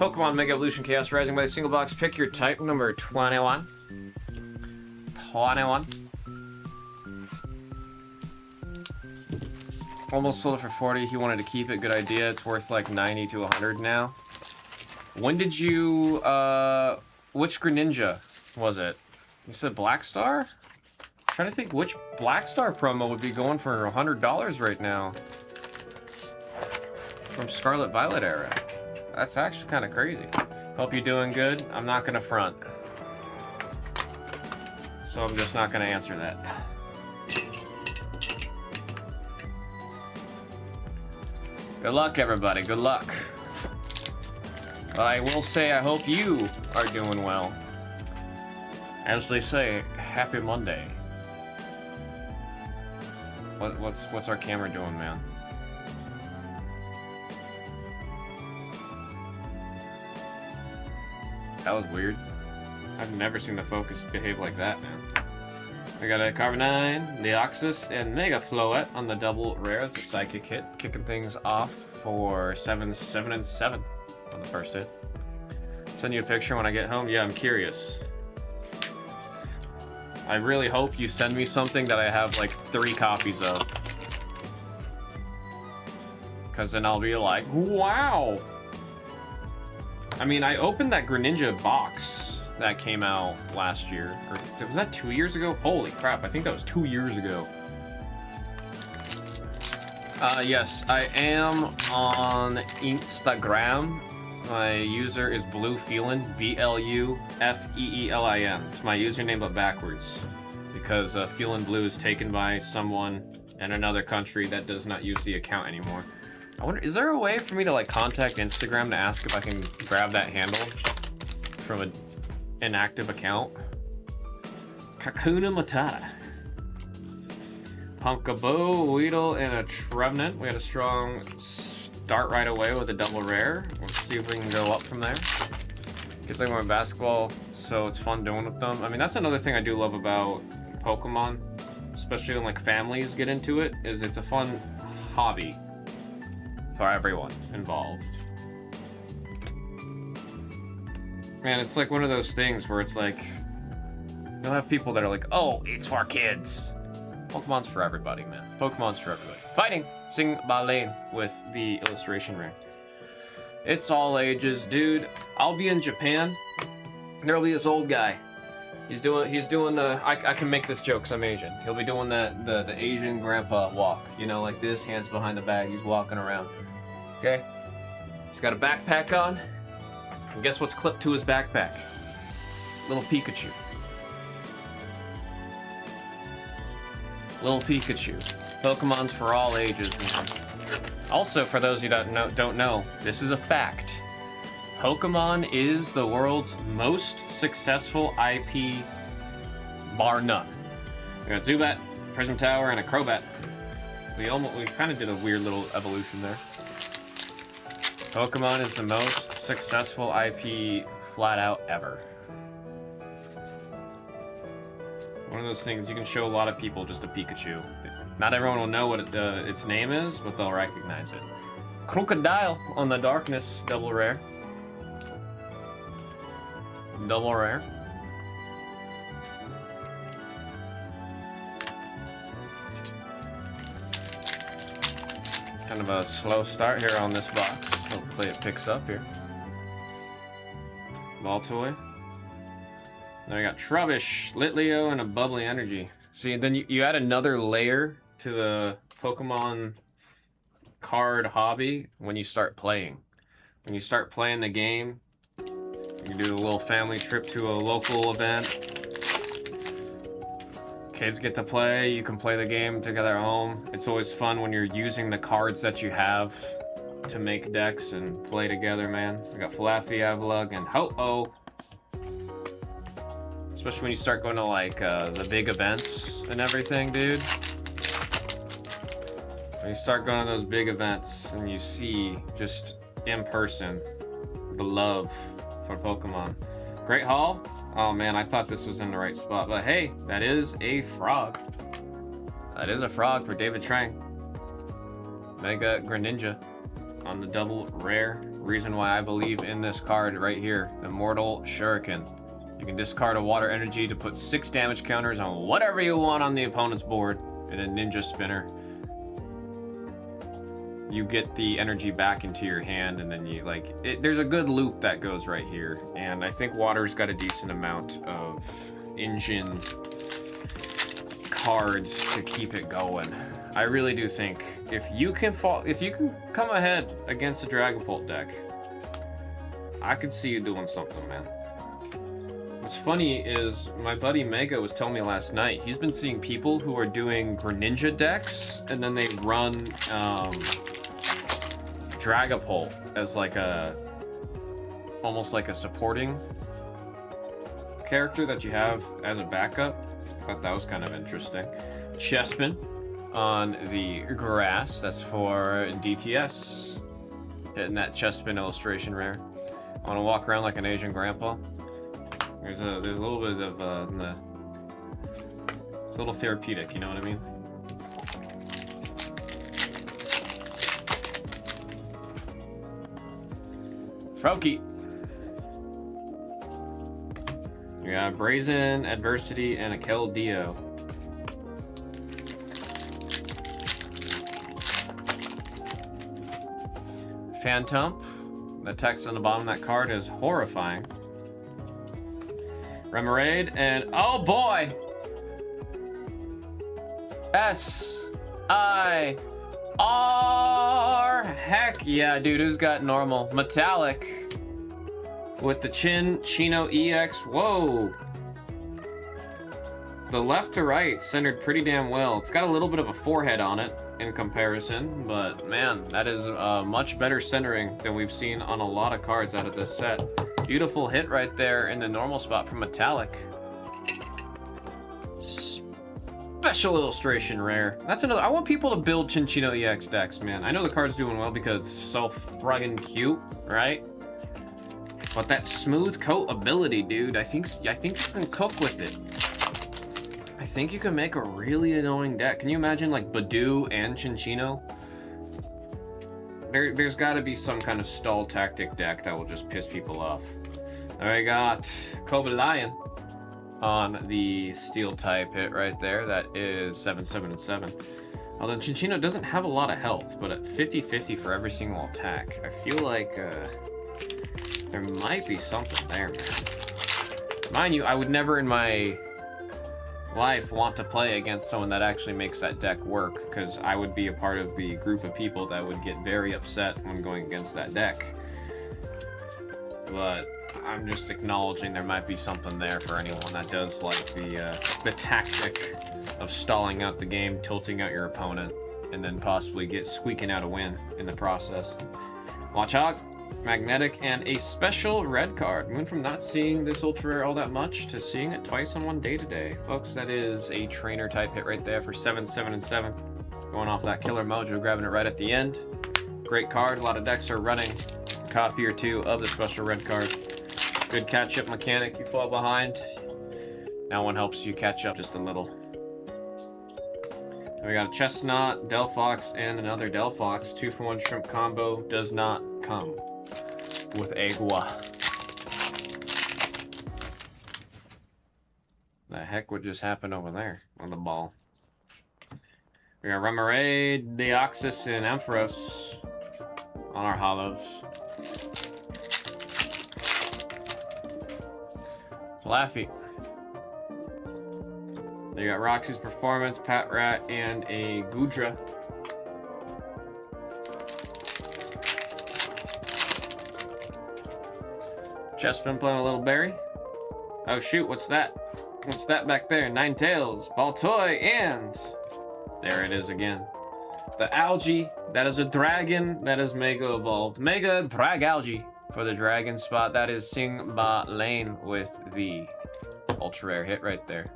Pokemon Mega Evolution Chaos Rising by a single box. Pick your type, number 21. 21. Almost sold it for 40. He wanted to keep it. Good idea. It's worth like 90 to 100 now. When did you, which Greninja was it? You said Black Star? I'm trying to think which Black Star promo would be going for $100 right now. From Scarlet Violet era. That's actually kind of crazy. Hope you're doing good. I'm not gonna front. So I'm just not gonna answer that. Good luck, everybody. Good luck. But I will say, I hope you are doing well. As they say, happy Monday. What's our camera doing, man? That was weird. I've never seen the focus behave like that, man. We got a Carbonine, Deoxys, and Mega Floette on the double rare. It's a psychic hit, kicking things off for 7, 7, and 7 on the first hit. Send you a picture when I get home. Yeah, I'm curious. I really hope you send me something that I have like 3 copies of. Because then I'll be like, wow! I mean, I opened that Greninja box that came out last year. Or was that 2 years ago? Holy crap, I think that was 2 years ago. Yes, I am on Instagram. My user is Bluefeelin, B-L-U-F-E-E-L-I-N. It's my username, but backwards. Because Feelin Blue is taken by someone in another country that does not use the account anymore. I wonder, is there a way for me to like contact Instagram to ask if I can grab that handle from an inactive account? Kakuna Matata. Pumpkaboo, Weedle, and a Trevenant. We had a strong start right away with a double rare. Let's see if we can go up from there. Kids like my basketball, so it's fun doing with them. I mean, that's another thing I do love about Pokemon, especially when like families get into it, is it's a fun hobby for everyone involved. Man, it's like one of those things where it's like, you'll have people that are like, oh, it's for kids. Pokemon's for everybody, man. Pokemon's for everybody. Fighting! Sing Balain with the illustration ring. It's all ages, dude. I'll be in Japan. There'll be this old guy. He's doing the, I can make this joke because I'm Asian. He'll be doing the Asian grandpa walk. You know, like this, hands behind the bag. He's walking around. Okay? He's got a backpack on. And guess what's clipped to his backpack? Little Pikachu. Little Pikachu. Pokemon's for all ages, man. Also, for those you don't know, this is a fact. Pokemon is the world's most successful IP, bar none. We got Zubat, Prism Tower, and a Crobat. We kind of did a weird little evolution there. Pokemon is the most successful IP flat out ever. One of those things you can show a lot of people just a Pikachu. Not everyone will know what its name is, but they'll recognize it. Crocodile on the Darkness, double rare. Double rare. Kind of a slow start here on this box. Hopefully it picks up here. Baltoy. Then we got Trubbish, Litleo, and a Bubbly Energy. See, then you add another layer to the Pokemon card hobby when you start playing. When you start playing the game, you do a little family trip to a local event. Kids get to play, you can play the game together at home. It's always fun when you're using the cards that you have to make decks and play together, man. We got Flaffy, Avalugg, and Ho-Oh. Especially when you start going to like the big events and everything, dude. When you start going to those big events and you see just in person the love for Pokemon. Great Hall. Oh man, I thought this was in the right spot, but hey, that is a frog. That is a frog for David Trang. Mega Greninja on the double rare. Reason why I believe in this card right here, Immortal Shuriken. You can discard a water energy to put 6 damage counters on whatever you want on the opponent's board in a ninja spinner. You get the energy back into your hand, and then you there's a good loop that goes right here, and I think water's got a decent amount of engine cards to keep it going. I really do think if you can come ahead against a Dragapult deck, I could see you doing something, man. What's funny is my buddy Mega was telling me last night he's been seeing people who are doing Greninja decks, and then they run Dragapult as like almost like a supporting character that you have as a backup. I thought that was kind of interesting. Chespin on the grass. That's for DTS. Hitting that Chespin illustration rare. I want to walk around like an Asian grandpa. There's a little bit of it's a little therapeutic. You know what I mean? Froakie. We got Brazen, Adversity, and a Keldeo. Phantump. The text on the bottom of that card is horrifying. Remoraid, and oh boy! S-I-R. Heck yeah, dude, who's got normal? Metallic. With the Chino EX. Whoa. The left to right centered pretty damn well. It's got a little bit of a forehead on it in comparison, but man, that is much better centering than we've seen on a lot of cards out of this set. Beautiful hit right there in the normal spot from Metallic. Special illustration rare. That's another. I want people to build Chinchino EX decks, man. I know the card's doing well because it's so friggin' cute, right? But that smooth coat ability, dude, I think you can cook with it. I think you can make a really annoying deck. Can you imagine like Badoo and Chinchino? There's got to be some kind of stall tactic deck that will just piss people off. I got Cobalion on the steel type hit right there. That is 7/7/7. Although Chinchino doesn't have a lot of health, but at 50/50 for every single attack, I feel like there might be something there, man. Mind you, I would never in my life want to play against someone that actually makes that deck work, because I would be a part of the group of people that would get very upset when going against that deck. But I'm just acknowledging there might be something there for anyone that does like the tactic of stalling out the game, tilting out your opponent, and then possibly squeaking out a win in the process. Watchog, Magnetic, and a special red card. We went from not seeing this ultra rare all that much to seeing it twice on one day today. Folks, that is a trainer type hit right there for 7/7/7. Going off that Killer Mojo, grabbing it right at the end. Great card. A lot of decks are running a copy or two of the special red card. Good catch-up mechanic. You fall behind, now one helps you catch up just a little. And we got a Chestnut, Delphox, and another Delphox. 2-for-1 shrimp combo does not come with agua. The heck would just happen over there on the ball? We got Remoraid, Deoxys, and Ampharos on our hollows. Laffy. They got Roxy's Performance, Patrat, and a Goodra. Chespin playing a little berry. Oh shoot, what's that? What's that back there? Ninetales, Baltoy, and there it is again. The Algae, that is a dragon that is Mega Evolved. Mega Drag Algae for the dragon spot. That is Sing Ba Lane with the ultra rare hit right there.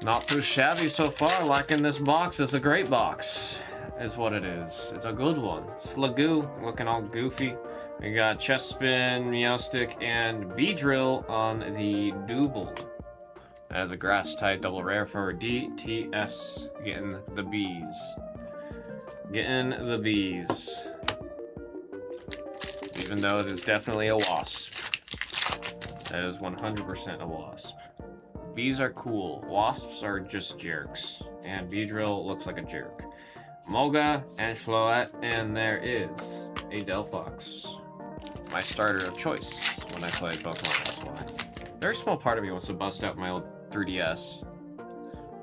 Not too shabby so far. Liking this box. It's a great box, is what it is. It's a good one. Slagoo looking all goofy. We got Chespin, Meowstic, and Beedrill on the Double. As a grass type double rare for DTS. Getting the bees. Getting the bees. even though it is definitely a wasp. That is 100% a wasp. Bees are cool. Wasps are just jerks. And Beedrill looks like a jerk. Molga and Floette, and there is a Delphox. My starter of choice when I play Pokemon SY. Very small part of me wants to bust out my old 3DS.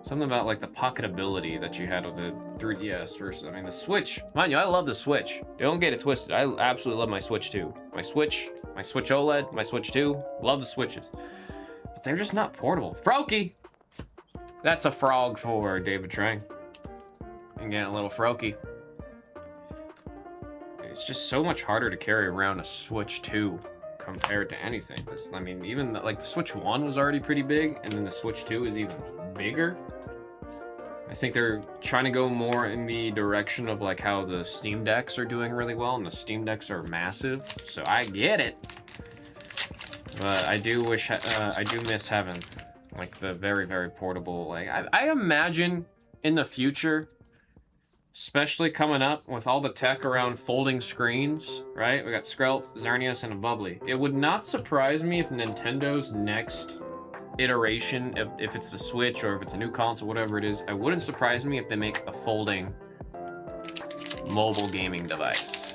Something about like the pocketability that you had with the 3DS versus, I mean, the Switch. Mind you, I love the Switch. Don't get it twisted. I absolutely love my Switch 2. My Switch OLED, my Switch 2. Love the Switches. But they're just not portable. Froakie! That's a frog for David Trang. And getting a little Froakie. It's just so much harder to carry around a Switch 2 compared to anything. I mean, even like the Switch 1 was already pretty big, and then the Switch 2 is even bigger. I think they're trying to go more in the direction of like how the Steam Decks are doing really well, and the Steam Decks are massive, so I get it. But I do wish, I do miss having like the very, very portable, like I imagine in the future, especially coming up with all the tech around folding screens, right? We got Skrelp, Xerneas, and a Bubbly. It would not surprise me if Nintendo's next iteration, if it's the Switch or if it's a new console, whatever it is, it wouldn't surprise me if they make a folding mobile gaming device.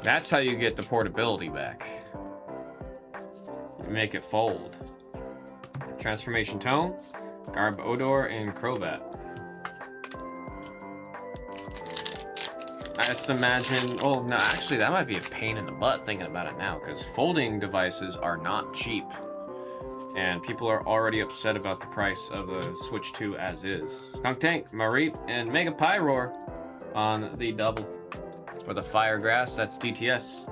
That's how you get the portability back. You make it fold. Transformation Tone, Garbodor, and Crobat. I just imagine, oh no, actually that might be a pain in the butt thinking about it now, because folding devices are not cheap. And people are already upset about the price of the Switch 2 as is. Skuntank, Mareep, and Mega Pyroar on the double. For the Fire Grass, that's DTS.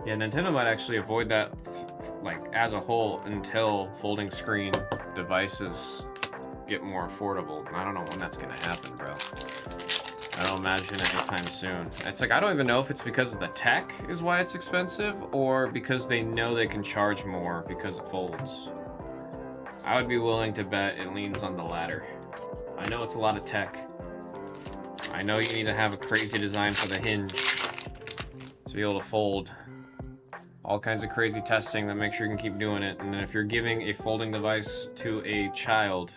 Yeah, Nintendo might actually avoid that, like, as a whole until folding screen devices get more affordable. I don't know when that's gonna happen, bro. I don't imagine anytime soon. It's like, I don't even know if it's because of the tech is why it's expensive, or because they know they can charge more because it folds. I would be willing to bet it leans on the latter. I know it's a lot of tech. I know you need to have a crazy design for the hinge to be able to fold. All kinds of crazy testing that makes sure you can keep doing it. And then if you're giving a folding device to a child,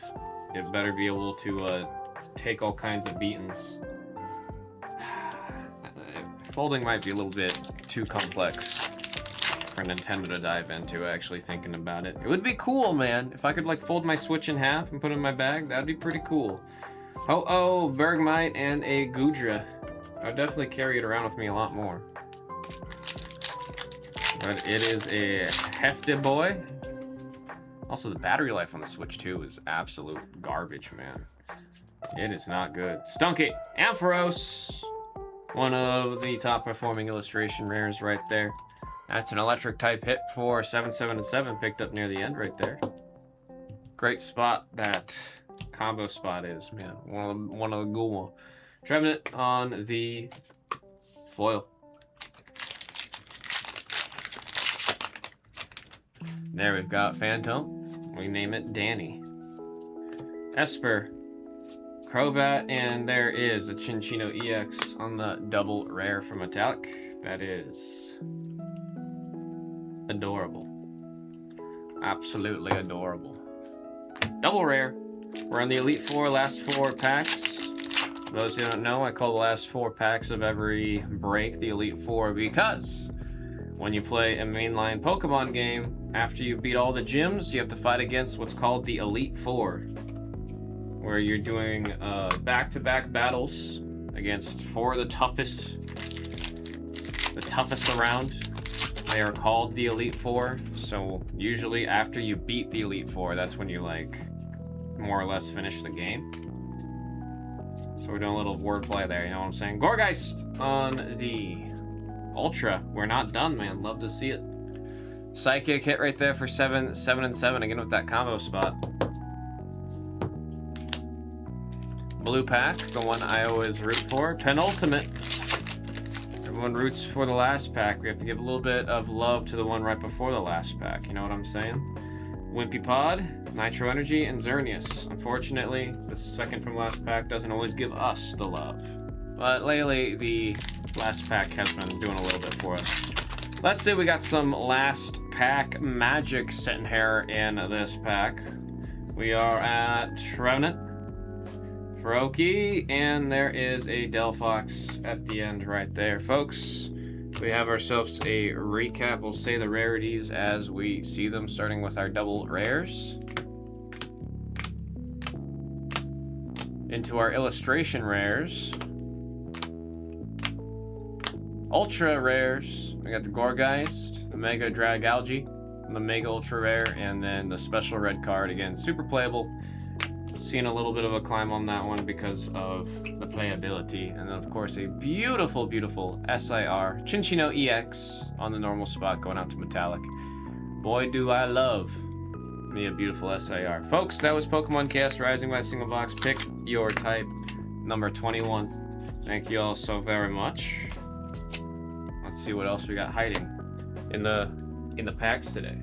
it better be able to take all kinds of beatings. Folding might be a little bit too complex for Nintendo to dive into, actually thinking about it. It would be cool, man. If I could like fold my Switch in half and put it in my bag, that'd be pretty cool. Oh, Bergmite and a Goodra. I'd definitely carry it around with me a lot more. But it is a hefty boy. Also, the battery life on the Switch 2 is absolute garbage, man. It is not good. Stunky, Ampharos. One of the top performing illustration rares right there. That's an electric type hit for 777 picked up near the end right there. Great spot that combo spot is, man. One of the good ones. Trevenant on the foil. There we've got Phantom. We name it Danny. Esper. Crobat, and there is a Chinchino EX on the double rare from Metallic. That is adorable. Absolutely adorable. Double rare. We're on the Elite Four, last 4 packs. For those who don't know, I call the last 4 packs of every break the Elite Four because when you play a mainline Pokemon game, after you beat all the gyms, you have to fight against what's called the Elite Four, where you're doing back-to-back battles against 4 of the toughest around. They are called the Elite Four. So usually after you beat the Elite Four, that's when you like more or less finish the game. So we're doing a little wordplay there, you know what I'm saying? Gourgeist on the Ultra. We're not done, man. Love to see it. Psychic hit right there for 7 and 7 again with that combo spot. Blue pack, the one I always root for. Penultimate. Everyone roots for the last pack. We have to give a little bit of love to the one right before the last pack. You know what I'm saying? Wimpy Pod, Nitro Energy, and Xerneas. Unfortunately, the second from last pack doesn't always give us the love. but lately the last pack has been doing a little bit for us. Let's say we got some last pack magic sitting here in this pack. We are at Trevenant, Froakie, and there is a Delphox at the end right there, folks. We have ourselves a recap. We'll say the rarities as we see them, starting with our double rares. Into our illustration rares. Ultra rares. We got the Gourgeist, the Mega Dragalge, the Mega Ultra Rare, and then the special red card. Again, super playable. Seen a little bit of a climb on that one because of the playability. And then, of course, a beautiful, beautiful SIR Chinchino EX on the normal spot going out to Metallic. Boy, do I love me a beautiful SIR. Folks, that was Pokemon Chaos Rising by Single Box. Pick your type, number 21. Thank you all so very much. Let's see what else we got hiding in the packs today.